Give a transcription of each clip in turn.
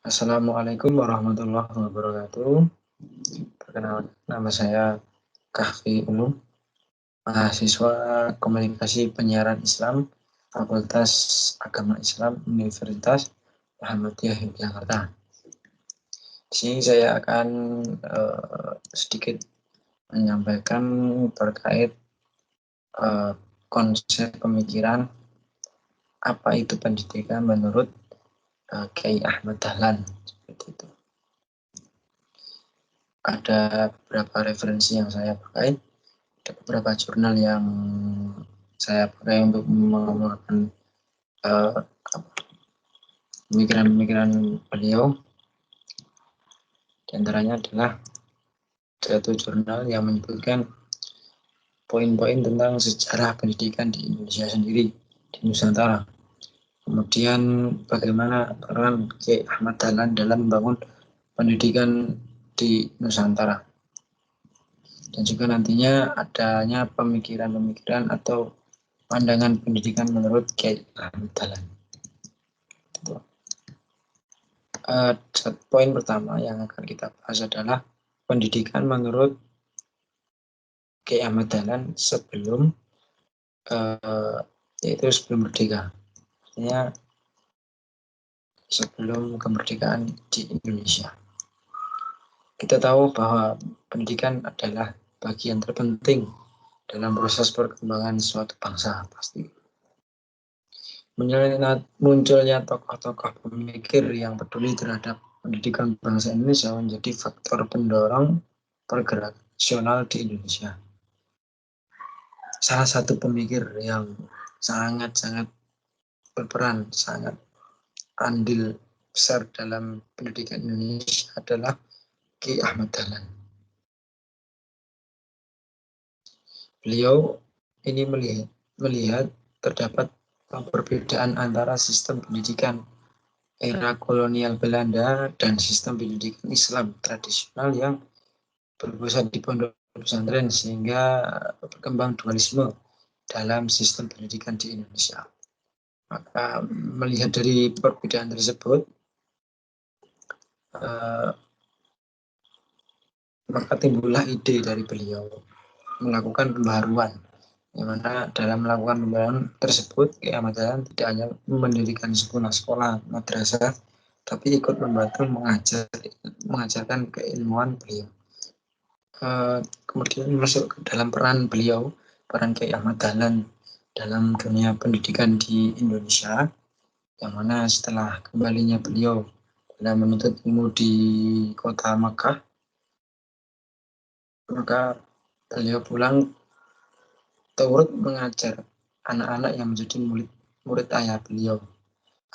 Assalamualaikum warahmatullahi wabarakatuh. Perkenalkan, nama saya Kahfi Ulum, mahasiswa Komunikasi Penyiaran Islam, Fakultas Agama Islam, Universitas Muhammadiyah Yogyakarta. Di sini saya akan sedikit menyampaikan terkait konsep pemikiran apa itu pendidikan menurut Kiai Ahmad Dahlan, seperti itu. Ada beberapa referensi yang saya pakai, ada beberapa jurnal yang saya pakai untuk mengeluarkan pemikiran-pemikiran beliau. Di antaranya adalah satu jurnal yang menyebutkan poin-poin tentang sejarah pendidikan di Indonesia sendiri, di Nusantara. Kemudian bagaimana peran Kiai Ahmad Dahlan dalam membangun pendidikan di Nusantara. Dan juga nantinya adanya pemikiran-pemikiran atau pandangan pendidikan menurut Kiai Ahmad Dahlan. Poin pertama yang akan kita bahas adalah pendidikan menurut Kiai Ahmad Dahlan sebelum yaitu sebelum merdeka. Artinya sebelum kemerdekaan di Indonesia. Kita tahu bahwa pendidikan adalah bagian terpenting dalam proses perkembangan suatu bangsa, pasti. Munculnya tokoh-tokoh pemikir yang peduli terhadap pendidikan bangsa Indonesia menjadi faktor pendorong pergerakan nasional di Indonesia. Salah satu pemikir yang sangat-sangat berperan, sangat andil besar dalam pendidikan Indonesia adalah Kiai Ahmad Dahlan. Beliau ini melihat terdapat perbedaan antara sistem pendidikan era kolonial Belanda dan sistem pendidikan Islam tradisional yang berpusat di pondok pesantren sehingga berkembang dualisme dalam sistem pendidikan di Indonesia. Maka melihat dari perbedaan tersebut, maka timbullah ide dari beliau melakukan pembaharuan, yang mana dalam melakukan pembaharuan tersebut Kiai Ahmad Dahlan tidak hanya mendirikan sekolah madrasah, tapi ikut membantu mengajarkan keilmuan beliau. Kemudian masuk ke dalam peran beliau, peran Kiai Ahmad Dahlan dalam dunia pendidikan di Indonesia, yang mana setelah kembalinya beliau dalam menuntut ilmu di kota Makkah, maka beliau pulang turut mengajar anak-anak yang menjadi murid ayah beliau.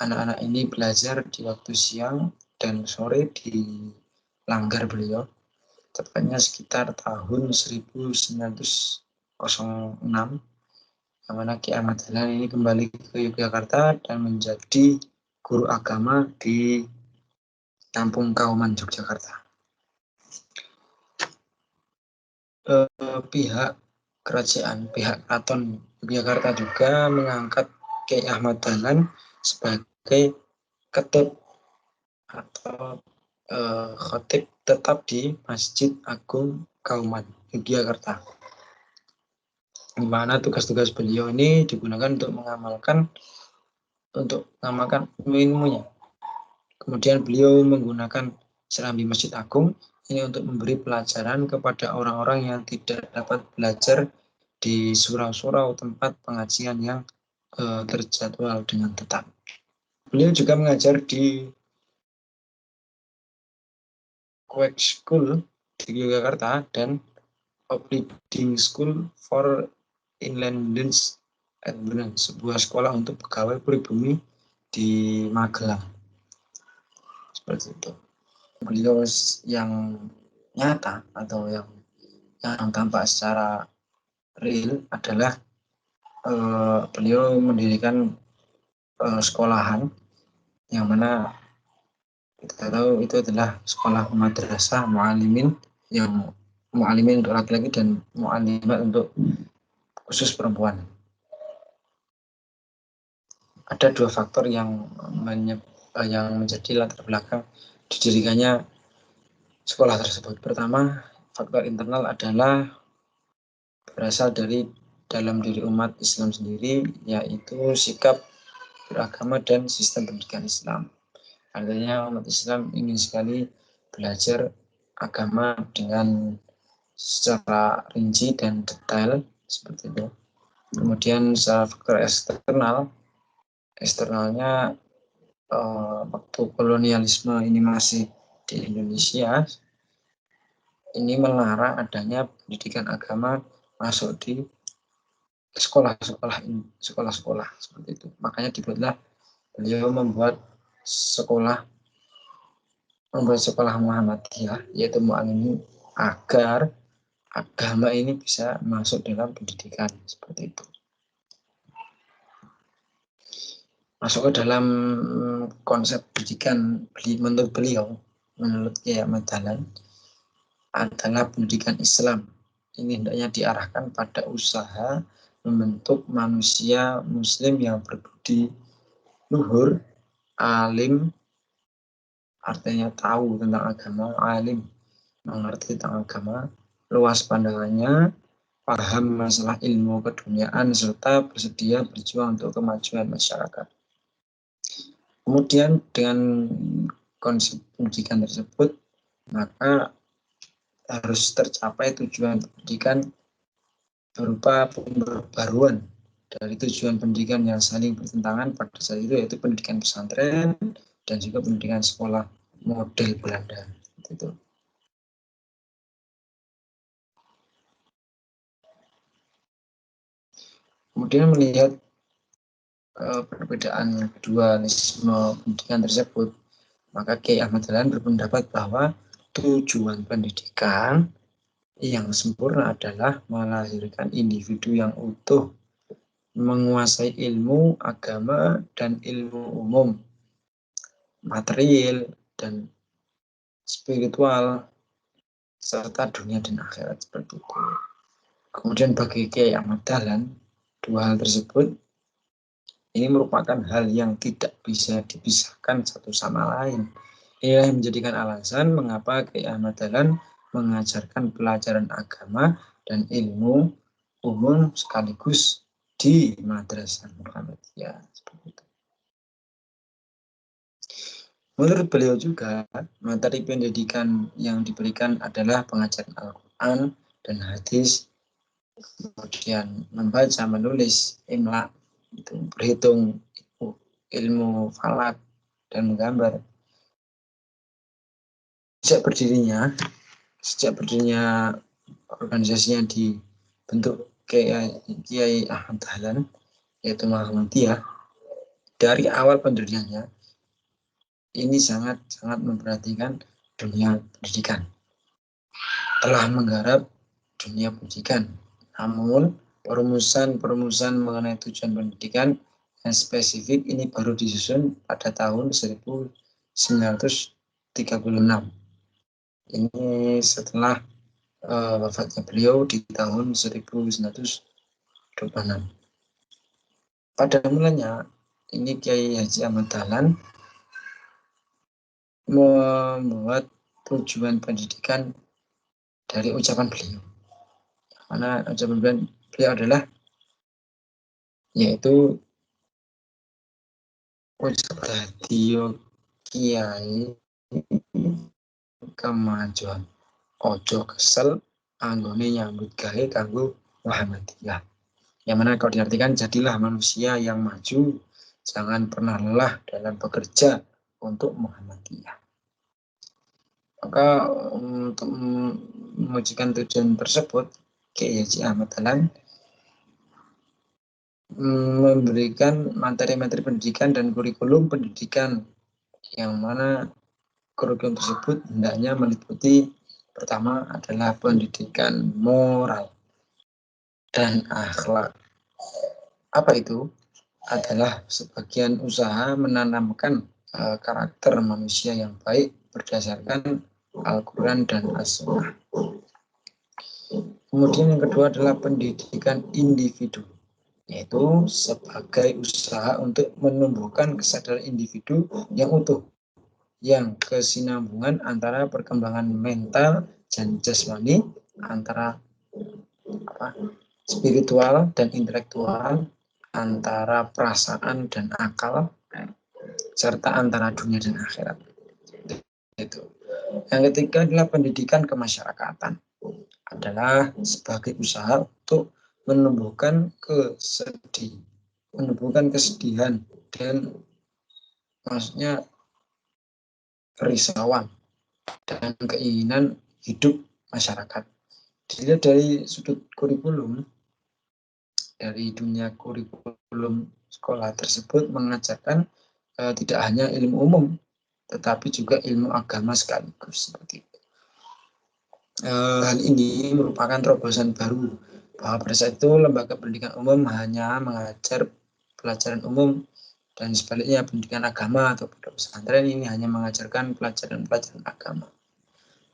Anak-anak ini belajar di waktu siang dan sore di langgar beliau, tepatnya sekitar tahun 1906, yang mana Kiai Ahmad Dahlan ini kembali ke Yogyakarta dan menjadi guru agama di Kampung Kauman, Yogyakarta. Pihak kerajaan, pihak keraton Yogyakarta juga mengangkat Kiai Ahmad Dahlan sebagai ketib atau khotib tetap di Masjid Agung Kauman, Yogyakarta. Di mana tugas-tugas beliau ini digunakan untuk mengamalkan ilmunya. Kemudian beliau menggunakan serambi Masjid Agung ini untuk memberi pelajaran kepada orang-orang yang tidak dapat belajar di surau-surau tempat pengajian yang terjadwal dengan tetap. Beliau juga mengajar di Quake School di Yogyakarta dan Obleading School for Inlanders at Brunei, sebuah sekolah untuk pegawai pribumi di Magelang. Seperti itu. Beliau yang nyata atau yang tampak secara real adalah beliau mendirikan sekolahan yang mana kita tahu itu adalah sekolah madrasah mu'alimin, yang mu'alimin untuk laki-laki dan mu'alimat untuk khusus perempuan. Ada dua faktor yang yang menjadi latar belakang didirikannya sekolah tersebut. Pertama, faktor internal adalah berasal dari dalam diri umat Islam sendiri, yaitu sikap beragama dan sistem pendidikan Islam. Artinya umat Islam ingin sekali belajar agama dengan secara rinci dan detail seperti itu. Kemudian secara faktor eksternalnya waktu kolonialisme ini masih di Indonesia, ini melarang adanya pendidikan agama masuk di sekolah-sekolah seperti itu. Makanya dibuatlah beliau membuat sekolah Muhammadiyah, yaitu Mu'allimin, agar agama ini bisa masuk dalam pendidikan seperti itu. Masuk ke dalam konsep pendidikan menurut beliau, menurut Kiai Ahmad Dahlan, adalah pendidikan Islam. Ini hendaknya diarahkan pada usaha membentuk manusia muslim yang berbudi luhur, alim, artinya tahu tentang agama, alim, mengerti tentang agama, luas pandangannya, paham masalah ilmu keduniaan, serta bersedia berjuang untuk kemajuan masyarakat. Kemudian dengan konsep pendidikan tersebut, maka harus tercapai tujuan pendidikan berupa pembaruan dari tujuan pendidikan yang saling bertentangan pada saat itu, yaitu pendidikan pesantren dan juga pendidikan sekolah model Belanda. Itu. Kemudian melihat perbedaan dualisme pendidikan tersebut, maka Kiai Ahmad Dahlan berpendapat bahwa tujuan pendidikan yang sempurna adalah melahirkan individu yang utuh, menguasai ilmu agama dan ilmu umum, material dan spiritual, serta dunia dan akhirat seperti itu. Kemudian bagi Kiai Ahmad Dahlan, dua hal tersebut ini merupakan hal yang tidak bisa dipisahkan satu sama lain. Inilah yang menjadikan alasan mengapa Kiai Ahmad Dahlan mengajarkan pelajaran agama dan ilmu umum sekaligus di Madrasah Muhammadiyah. Menurut beliau juga, materi pendidikan yang diberikan adalah pengajaran Al-Quran dan hadis, kemudian membaca, menulis, imla, berhitung, ilmu falak, dan menggambar. Sejak berdirinya organisasinya dibentuk Kiai Ahmad Dahlan, yaitu Muhammadiyah, dari awal pendiriannya ini sangat memperhatikan dunia pendidikan, telah menggarap dunia pendidikan. Namun perumusan mengenai tujuan pendidikan yang spesifik ini baru disusun pada tahun 1936. Ini setelah wafatnya beliau di tahun 1926. Pada mulanya ini Kiai Haji Ahmad Dahlan membuat tujuan pendidikan dari ucapan beliau. Karena ucapan beliau adalah yaitu ucapan kiai kemajuan ojo kesel anggone nyambut gawe kanggo Muhammadiyah. Yang mana kalau diartikan, jadilah manusia yang maju, jangan pernah lelah dalam bekerja untuk Muhammadiyah. Maka untuk mewujudkan tujuan tersebut, Kiai Haji Ahmad Dahlan memberikan materi-materi pendidikan dan kurikulum pendidikan, yang mana kurikulum tersebut hendaknya meliputi pertama adalah pendidikan moral dan akhlak. Apa itu? Adalah sebagian usaha menanamkan karakter manusia yang baik berdasarkan Al-Quran dan As-Sunnah. Kemudian yang kedua adalah pendidikan individu, yaitu sebagai usaha untuk menumbuhkan kesadaran individu yang utuh, yang kesinambungan antara perkembangan mental dan jasmani, antara spiritual dan intelektual, antara perasaan dan akal, serta antara dunia dan akhirat. Itu. Yang ketiga adalah pendidikan kemasyarakatan, adalah sebagai usaha untuk menumbuhkan kesedihan dan maksudnya kerisauan dan keinginan hidup masyarakat. Dilihat dari sudut kurikulum, dari dunia kurikulum sekolah tersebut mengajarkan tidak hanya ilmu umum, tetapi juga ilmu agama sekaligus. Seperti itu. Hal ini merupakan terobosan baru bahwa pada saat itu lembaga pendidikan umum hanya mengajar pelajaran umum, dan sebaliknya pendidikan agama atau pondok pesantren ini hanya mengajarkan pelajaran-pelajaran agama.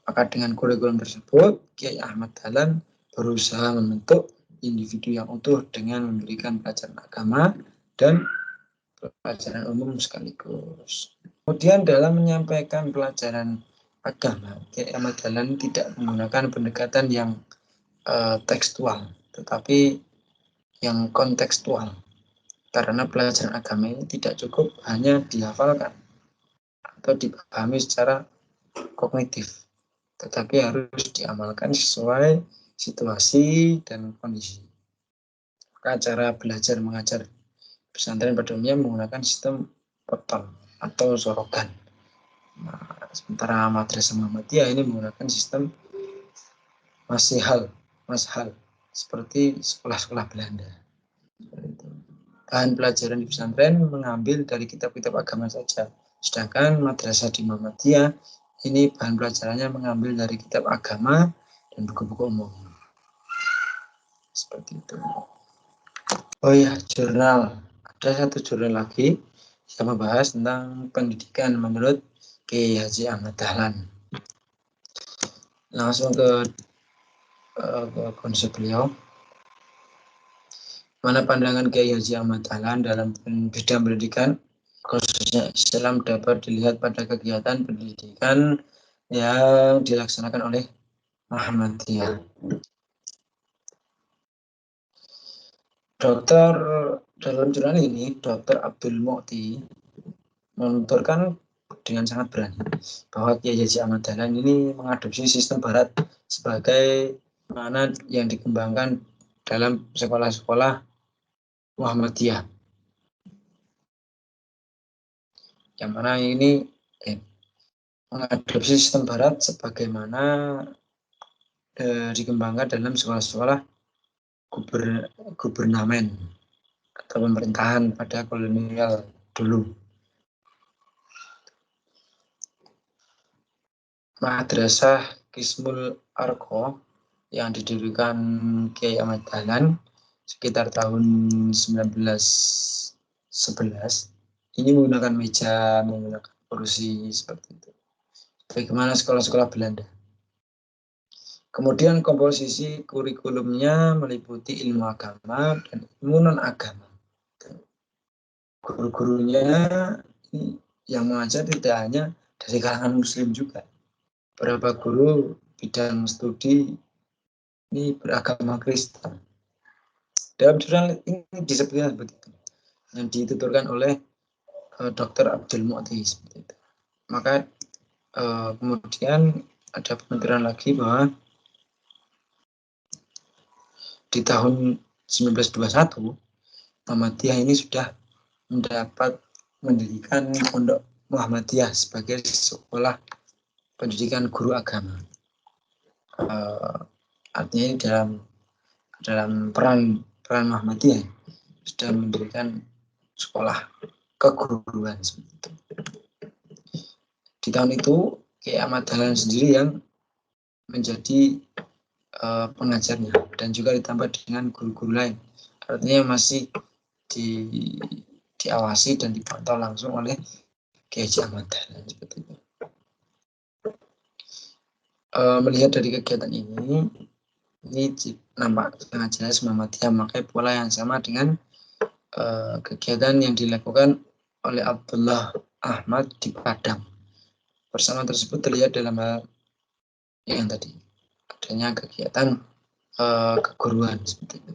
Maka dengan kurikulum tersebut, Kiai Ahmad Dahlan berusaha membentuk individu yang utuh dengan memberikan pelajaran agama dan pelajaran umum sekaligus. Kemudian dalam menyampaikan pelajaran agama, Kiai Ahmad Dahlan tidak menggunakan pendekatan yang tekstual, tetapi yang kontekstual. Karena pelajaran agama ini tidak cukup hanya dihafalkan atau dipahami secara kognitif, tetapi harus diamalkan sesuai situasi dan kondisi. Maka cara belajar mengajar pesantren pada umumnya menggunakan sistem potong atau sorogan. Nah, sementara madrasah Muhammadiyah ini menggunakan sistem mashal seperti sekolah-sekolah Belanda. Bahan pelajaran di pesantren mengambil dari kitab-kitab agama saja, sedangkan madrasah di Muhammadiyah ini bahan pelajarannya mengambil dari kitab agama dan buku-buku umum. Seperti itu. Oh ya, jurnal. Ada satu jurnal lagi yang membahas tentang pendidikan menurut Kiai Haji Ahmad Dahlan. Langsung ke konsep beliau. Mana pandangan Kiai Haji Ahmad Dahlan dalam bidang pendidikan, khususnya Islam, dapat dilihat pada kegiatan pendidikan yang dilaksanakan oleh Muhammadiyah. Dokter dalam jurnal ini, Dr. Abdul Mu'ti menuturkan dengan sangat berani bahwa Kiai Haji Ahmad Dahlan ini mengadopsi sistem Barat sebagai mana yang dikembangkan dalam sekolah-sekolah Muhammadiyah, yang mana ini mengadopsi sistem Barat sebagaimana dikembangkan dalam sekolah-sekolah gubernamen atau pemerintahan pada kolonial dulu. Madrasah Qismul Arqa yang didirikan Kiai Ahmad Dahlan sekitar tahun 1911 ini menggunakan meja, menggunakan kursi seperti itu. Bagaimana sekolah-sekolah Belanda. Kemudian komposisi kurikulumnya meliputi ilmu agama dan ilmu non-agama. Guru-gurunya yang mengajar tidak hanya dari kalangan muslim juga. Beberapa guru bidang studi ini beragama Kristen. Dalam jurnal ini disebutkan seperti itu, yang dituturkan oleh Dr. Abdul Mu'ti seperti itu. Maka kemudian ada penuturan lagi bahwa di tahun 1921 Muhammadiyah ini sudah mendapat mendirikan Pondok Muhammadiyah sebagai sekolah pendidikan guru agama. Artinya ini dalam peran Muhammadiyah sudah mendirikan sekolah keguruan seperti itu. Di tahun itu Kiai Ahmad Dahlan sendiri yang menjadi pengajarnya dan juga ditambah dengan guru-guru lain. Artinya masih diawasi dan dipantau langsung oleh Kiai Haji Ahmad Dahlan seperti itu. Melihat dari kegiatan ini nampak sangat jelas Muhammadiyah memakai pola yang sama dengan kegiatan yang dilakukan oleh Abdullah Ahmad di Padang. Persamaan tersebut terlihat dalam hal yang tadi, adanya kegiatan keguruan seperti itu.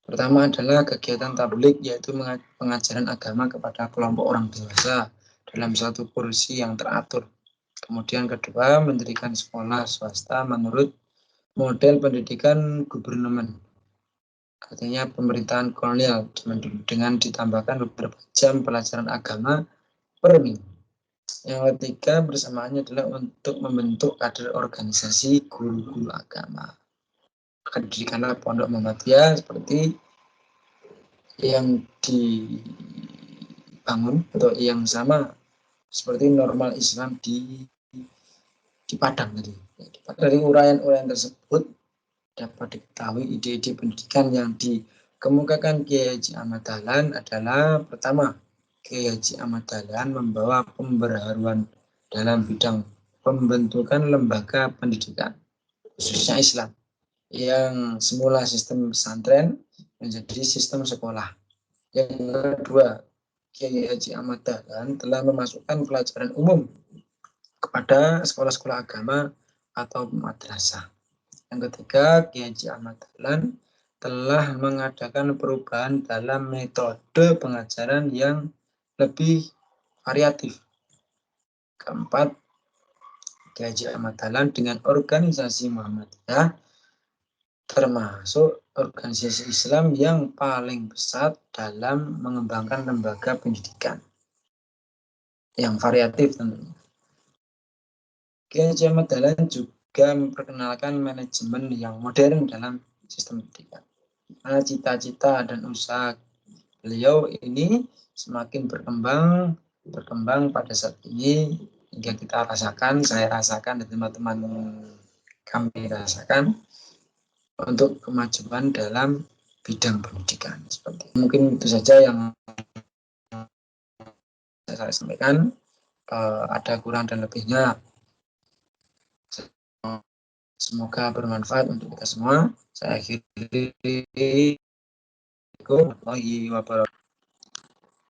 Pertama adalah kegiatan tablik, yaitu pengajaran agama kepada kelompok orang dewasa dalam satu kursi yang teratur. Kemudian kedua, mendirikan sekolah swasta menurut model pendidikan gubernemen, artinya pemerintahan kolonial, dengan ditambahkan beberapa jam pelajaran agama per minggu. Yang ketiga bersamaannya adalah untuk membentuk kader organisasi guru-guru agama. Maka didirikanlah pondok Muhammadiyah seperti yang dibangun atau yang sama seperti normal Islam di Padang tadi. Dari uraian-uraian tersebut dapat diketahui ide-ide pendidikan yang dikemukakan Kiai Haji Ahmad Dahlan adalah pertama, Kiai Haji Ahmad Dahlan membawa pembaharuan dalam bidang pembentukan lembaga pendidikan, khususnya Islam, yang semula sistem pesantren menjadi sistem sekolah. Yang kedua, Kiai Haji Ahmad Dahlan telah memasukkan pelajaran umum kepada sekolah-sekolah agama atau madrasah. Yang ketiga, Kiai Haji Ahmad Dahlan telah mengadakan perubahan dalam metode pengajaran yang lebih variatif. Keempat, Kiai Haji Ahmad Dahlan dengan organisasi Muhammadiyah termasuk organisasi Islam yang paling besar dalam mengembangkan lembaga pendidikan yang variatif tentunya. Kiai Haji Ahmad Dahlan juga memperkenalkan manajemen yang modern dalam sistem pendidikan. Karena cita-cita dan usaha beliau ini semakin berkembang pada saat ini hingga kita rasakan, saya rasakan, dan teman-teman kami rasakan untuk kemajuan dalam bidang pendidikan. Seperti mungkin itu saja yang saya sampaikan. Ada kurang dan lebihnya. Semoga bermanfaat untuk kita semua. Saya akhiri. Assalamualaikum warahmatullahi wabarakatuh.